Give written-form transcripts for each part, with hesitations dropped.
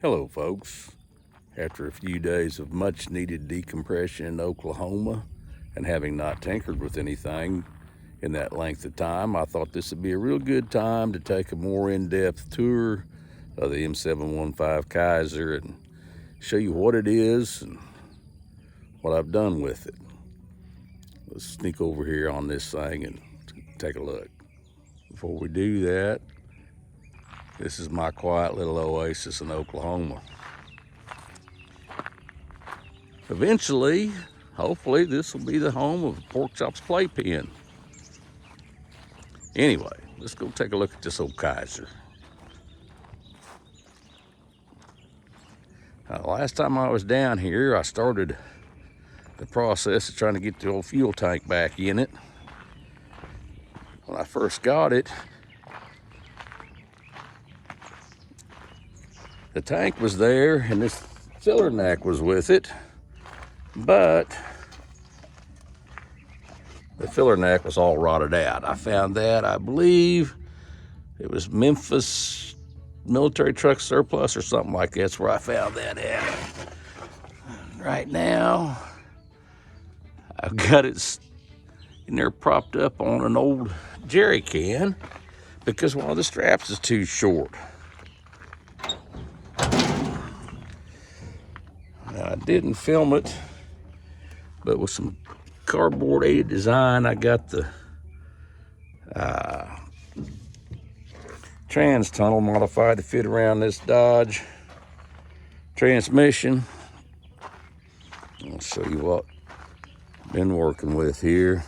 Hello folks. After a few days of much needed decompression in Oklahoma and having not tinkered with anything in that length of time, I thought this would be a real good time to take a more in-depth tour of the M715 Kaiser and show you what it is and what I've done with it. Let's sneak over here on this thing and take a look. Before we do that, this is my quiet little oasis in Oklahoma. Eventually, hopefully, this will be the home of Pork Chop's Playpen. Anyway, let's go take a look at this old Kaiser. Last time I was down here, I started the process of trying to get the old fuel tank back in it. When I first got it, the tank was there and this filler neck was with it, but the filler neck was all rotted out. I found that, I believe it was Memphis military truck surplus or something like that. That's where I found that at. Right now, I've got it in there propped up on an old jerry can because one of the straps is too short. Now, I didn't film it, but with some cardboard aided design, I got the trans tunnel modified to fit around this Dodge transmission. I'll show you what I've been working with here.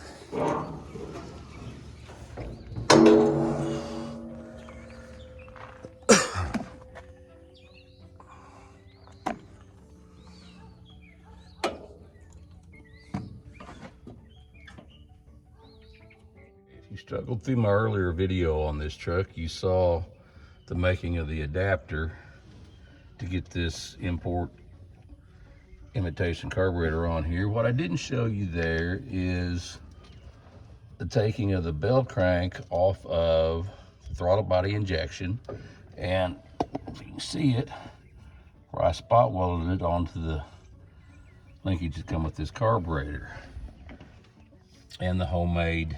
If you struggled through my earlier video on this truck, you saw the making of the adapter to get this import imitation carburetor on here. What I didn't show you there is the taking of the bell crank off of the throttle body injection, and if you can see it, where I spot welded it onto the linkage that come with this carburetor, and the homemade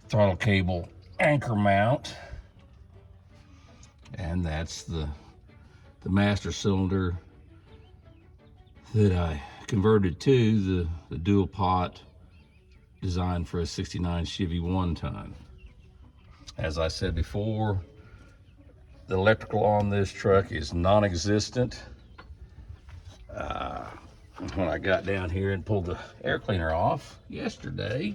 throttle cable anchor mount, and that's the master cylinder that I converted to the dual pot designed for a 69 Chevy 1-ton. As I said before, the electrical on this truck is non-existent. When I got down here and pulled the air cleaner off yesterday,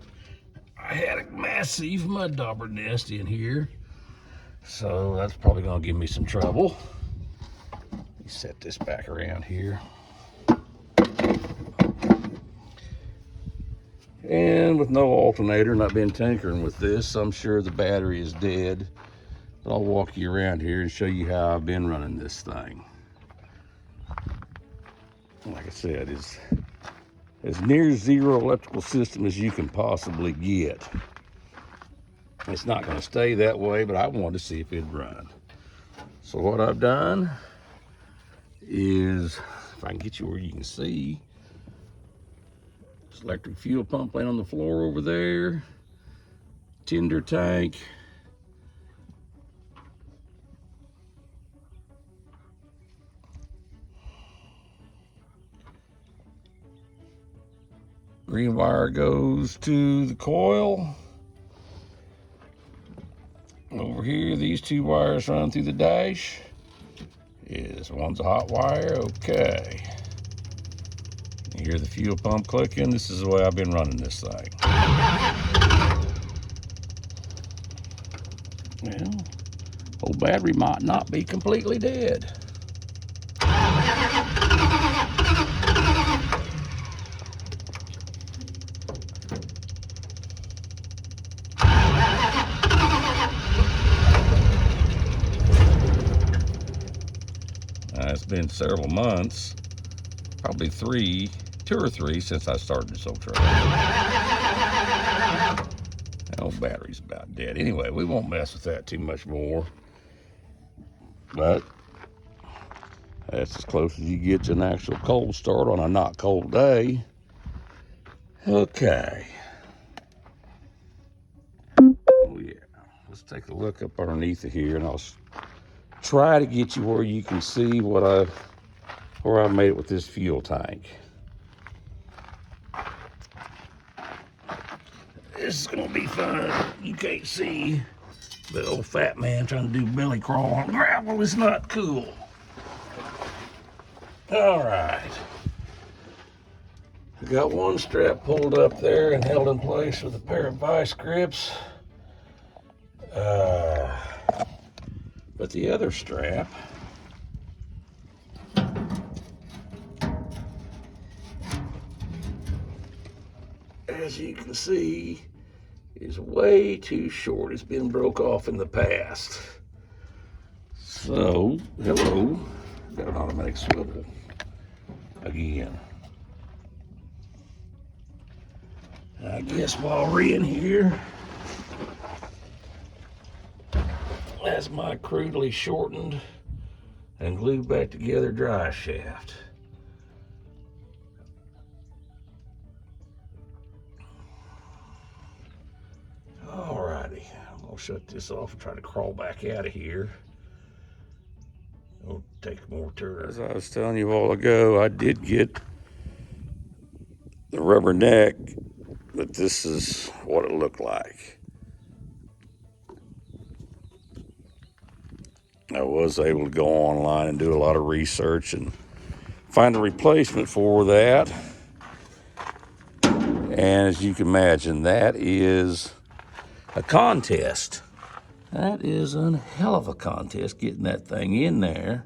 I had a massive mud dauber nest in here, so that's probably gonna give me some trouble. Let me set this back around here. And with no alternator, not been tinkering with this, I'm sure the battery is dead, but I'll walk you around here and show you how I've been running this thing. Like I said, it's as near zero electrical system as you can possibly get. It's not going to stay that way, but I wanted to see if it'd run. So what I've done is, if I can get you where you can see, this electric fuel pump laying on the floor over there, tender tank, green wire goes to the coil. Over here, these two wires run through the dash. One's a hot wire, okay. You hear the fuel pump clicking. This is the way I've been running this thing. Well, old battery might not be completely dead. It's been several months, probably 2 or 3 since I started this old truck. That old battery's about dead. Anyway, we won't mess with that too much more. But That's as close as you get to an actual cold start on a not cold day. Okay. Oh yeah. Let's take a look up underneath it here, and I'll try to get you where you can see where I made it with this fuel tank. This is gonna be fun. You can't see, but old fat man trying to do belly crawl on gravel is not cool. All right. I got one strap pulled up there and held in place with a pair of vice grips. But the other strap, as you can see, is way too short. It's been broke off in the past. So, hello, got an automatic swivel again. I guess while we're in here, that's my crudely shortened and glued back together drive shaft. Alrighty, I'm gonna shut this off and try to crawl back out of here. It'll take more turns. As I was telling you a while ago, I did get the rubber neck, but this is what it looked like. I was able to go online and do a lot of research and find a replacement for that. And as you can imagine, that is a contest. That is a hell of a contest, getting that thing in there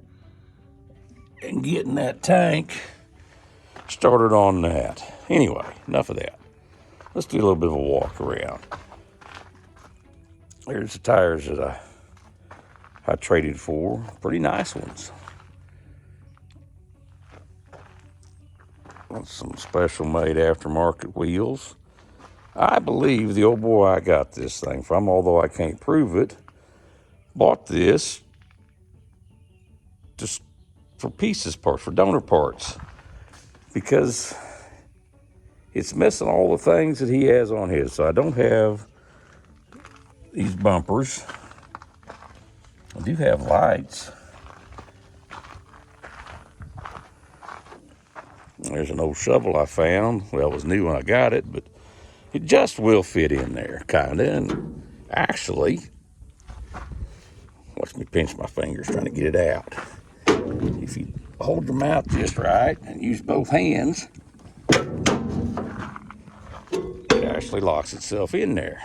and getting that tank started on that. Anyway, enough of that. Let's do a little bit of a walk around. Here's the tires that I traded for. Pretty nice ones. Some special made aftermarket wheels. I believe the old boy I got this thing from, although I can't prove it, bought this just for pieces parts, for donor parts, because it's missing all the things that he has on his. So I don't have these bumpers. I do have lights. There's an old shovel I found. Well, it was new when I got it, but it just will fit in there, kind of. And actually, watch me pinch my fingers trying to get it out. If you hold your mouth just right and use both hands, it actually locks itself in there.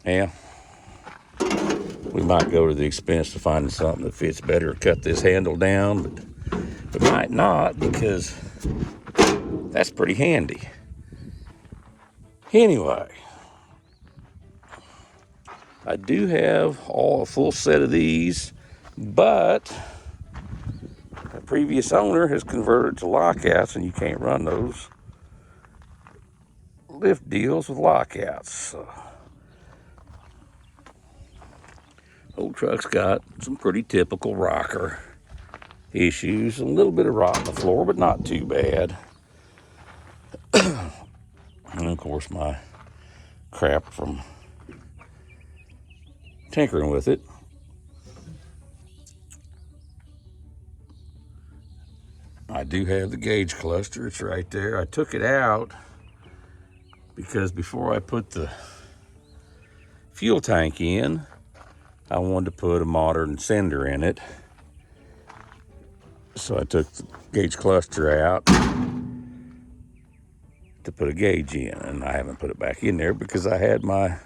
Yeah, we might go to the expense of finding something that fits better, cut this handle down, but we might not, because that's pretty handy. Anyway, I do have a full set of these, but the previous owner has converted to lockouts, and you can't run those lift deals with lockouts. So, old truck's got some pretty typical rocker issues, a little bit of rot on the floor, but not too bad. And of course, my crap from tinkering with it. I do have the gauge cluster. It's right there. I took it out because before I put the fuel tank in, I wanted to put a modern sender in it. So I took the gauge cluster out to put a gauge in, and I haven't put it back in there because I had my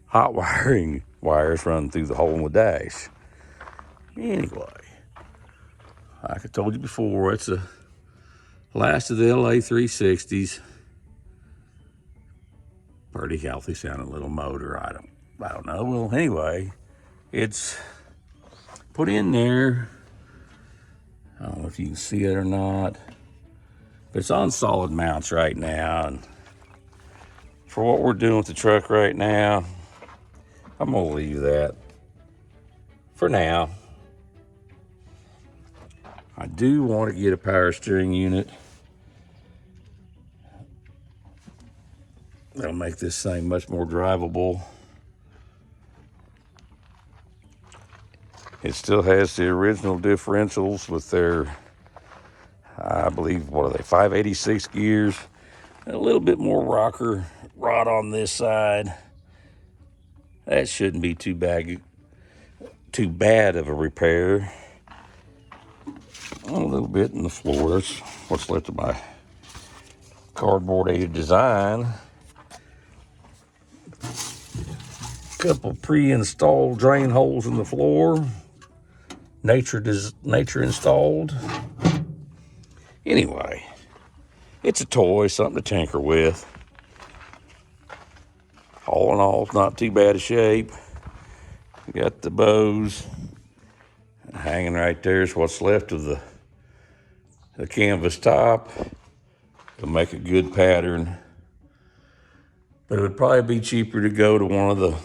hot wiring wires running through the hole in the dash. Anyway, like I told you before, it's the last of the LA 360s. Pretty healthy sounding little motor. I don't know. Well, anyway, it's put in there. I don't know if you can see it or not, but it's on solid mounts right now. And for what we're doing with the truck right now, I'm gonna leave that for now. I do want to get a power steering unit. That'll make this thing much more drivable. It still has the original differentials with their, I believe, what are they, 586 gears. A little bit more rocker rod on this side. That shouldn't be too bad of a repair. A little bit in the floor. That's what's left of my cardboard aided design. Couple pre-installed drain holes in the floor. Nature installed. Anyway, it's a toy, something to tinker with. All in all, it's not too bad a shape. Got the bows hanging right there. Is what's left of the canvas top. It'll make a good pattern. But it would probably be cheaper to go to one of the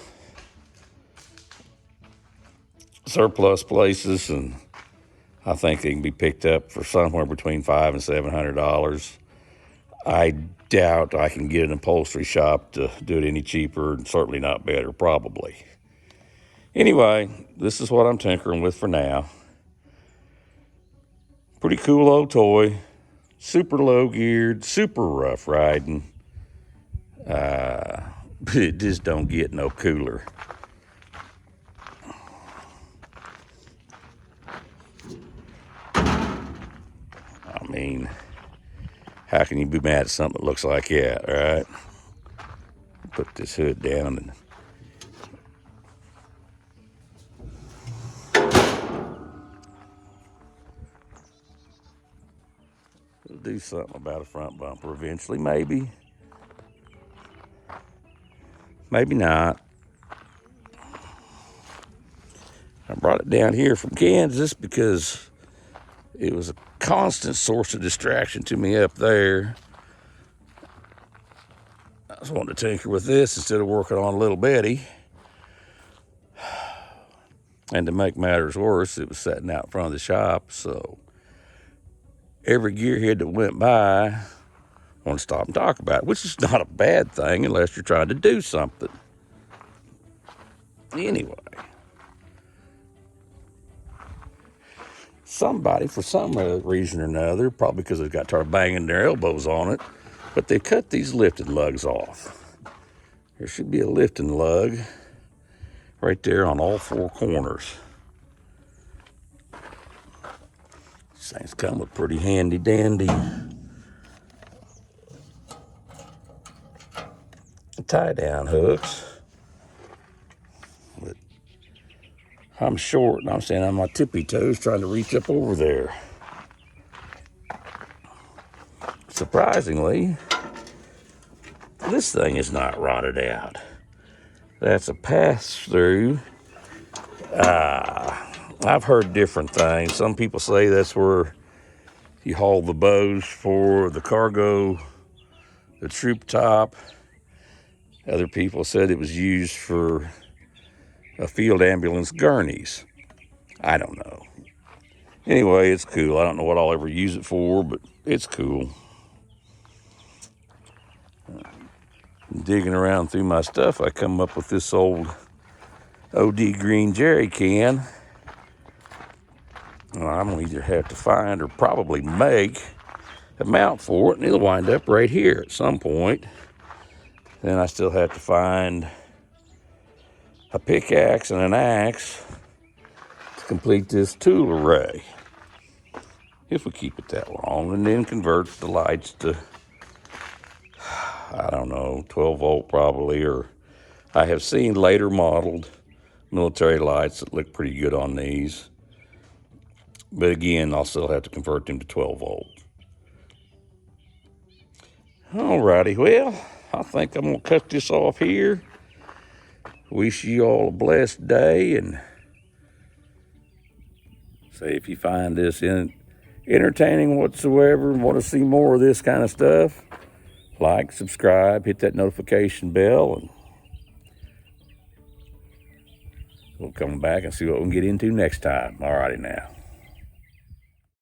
surplus places, and I think they can be picked up for somewhere between $500 and $700. I doubt I can get an upholstery shop to do it any cheaper, and certainly not better, probably. Anyway, this is what I'm tinkering with for now. Pretty cool old toy. Super low geared, super rough riding. It just don't get no cooler. I mean, how can you be mad at something that looks like that, right? Put this hood down and we'll do something about a front bumper eventually, maybe. Maybe not. I brought it down here from Kansas because it was a constant source of distraction to me up there. I was wanting to tinker with this instead of working on Little Betty. And to make matters worse, it was sitting out in front of the shop, so every gearhead that went by, I want to stop and talk about it, which is not a bad thing unless you're trying to do something. Anyway, somebody, for some reason or another, probably because they've got tired banging their elbows on it, but they cut these lifting lugs off. There should be a lifting lug right there on all four corners. These things come with pretty handy dandy tie down hooks. But I'm short and I'm standing on my tippy toes trying to reach up over there. Surprisingly, this thing is not rotted out. That's a pass-through. I've heard different things. Some people say that's where you haul the bows for the cargo, the troop top. Other people said it was used for a field ambulance gurneys. I don't know. Anyway, it's cool. I don't know what I'll ever use it for, but it's cool. Digging around through my stuff, I come up with this old OD green jerry can. I'm going to either have to find or probably make a mount for it, and it'll wind up right here at some point. Then I still have to find a pickaxe and an axe to complete this tool array, if we keep it that long, and then convert the lights to, I don't know, 12 volt probably, or I have seen later modeled military lights that look pretty good on these. But again, I'll still have to convert them to 12 volt. Alrighty, well, I think I'm gonna cut this off here. Wish you all a blessed day, and say if you find this entertaining whatsoever and want to see more of this kind of stuff, like, subscribe, hit that notification bell, and we'll come back and see what we can get into next time. Alrighty now.